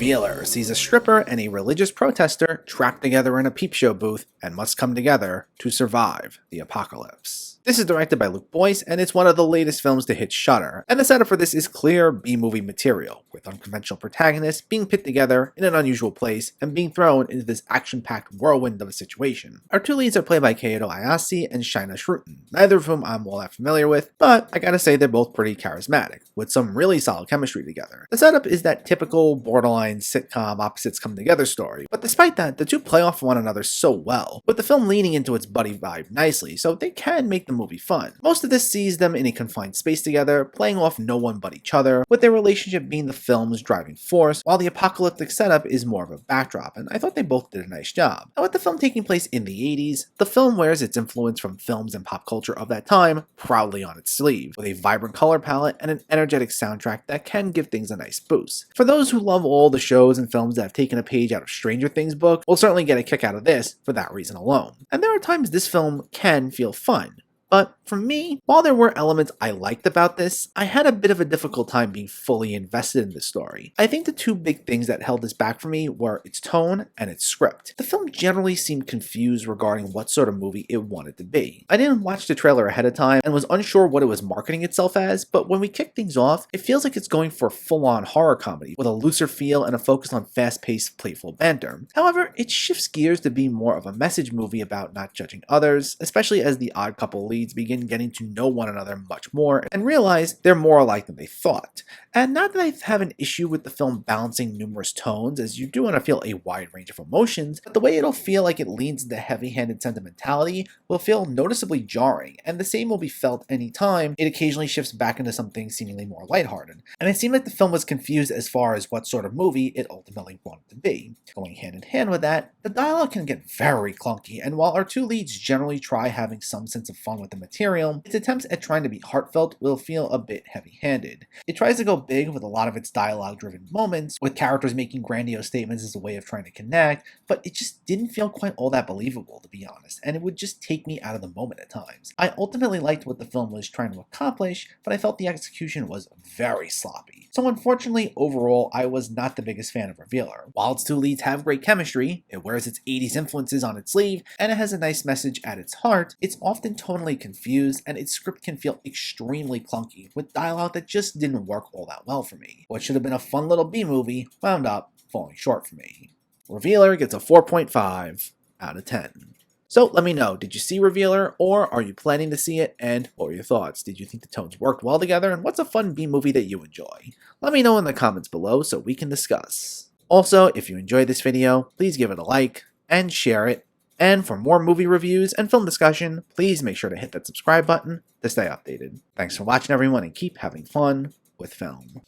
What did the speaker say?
Revealer sees a stripper and a religious protester trapped together in a peep show booth and must come together to survive the apocalypse. This is directed by Luke Boyce, and it's one of the latest films to hit Shudder, and the setup for this is clear B-movie material, with unconventional protagonists being pit together in an unusual place and being thrown into this action-packed whirlwind of a situation. Our two leads are played by Kaito Ayase and Shaina Shrutin, neither of whom I'm all that familiar with, but I gotta say they're both pretty charismatic, with some really solid chemistry together. The setup is that typical borderline sitcom opposites come together story, but despite that, the two play off one another so well, with the film leaning into its buddy vibe nicely, so they can make the movie fun. Most of this sees them in a confined space together, playing off no one but each other, with their relationship being the film's driving force, while the apocalyptic setup is more of a backdrop, and I thought they both did a nice job. Now, with the film taking place in the 80s, the film wears its influence from films and pop culture of that time proudly on its sleeve, with a vibrant color palette and an energetic soundtrack that can give things a nice boost. For those who love all the shows and films that have taken a page out of Stranger Things book, will certainly get a kick out of this for that reason alone. And there are times this film can feel fun. But for me, while there were elements I liked about this, I had a bit of a difficult time being fully invested in the story. I think the two big things that held this back for me were its tone and its script. The film generally seemed confused regarding what sort of movie it wanted to be. I didn't watch the trailer ahead of time and was unsure what it was marketing itself as, but when we kick things off, it feels like it's going for a full-on horror comedy with a looser feel and a focus on fast-paced, playful banter. However, it shifts gears to be more of a message movie about not judging others, especially as the odd couple leads begin getting to know one another much more and realize they're more alike than they thought. And not that I have an issue with the film balancing numerous tones, as you do want to feel a wide range of emotions, but the way it'll feel like it leans into heavy-handed sentimentality will feel noticeably jarring, and the same will be felt anytime it occasionally shifts back into something seemingly more lighthearted. And it seemed like the film was confused as far as what sort of movie it ultimately wanted to be. Going hand in hand with that, the dialogue can get very clunky, and while our two leads generally try having some sense of fun with the material, its attempts at trying to be heartfelt will feel a bit heavy-handed. It tries to go big with a lot of its dialogue-driven moments, with characters making grandiose statements as a way of trying to connect, but it just didn't feel quite all that believable, to be honest, and it would just take me out of the moment at times. I ultimately liked what the film was trying to accomplish, but I felt the execution was very sloppy. So unfortunately, overall, I was not the biggest fan of Revealer. While its two leads have great chemistry, it wears its 80s influences on its sleeve, and it has a nice message at its heart, it's often tonally confused, and its script can feel extremely clunky, with dialogue that just didn't work all that well for me. What should have been a fun little B-movie wound up falling short for me. Revealer gets a 4.5 out of 10. So let me know, did you see Revealer, or are you planning to see it, and what were your thoughts? Did you think the tones worked well together, and what's a fun B-movie that you enjoy? Let me know in the comments below so we can discuss. Also, if you enjoyed this video, please give it a like, and share it, and for more movie reviews and film discussion, please make sure to hit that subscribe button to stay updated. Thanks for watching everyone, and keep having fun with film.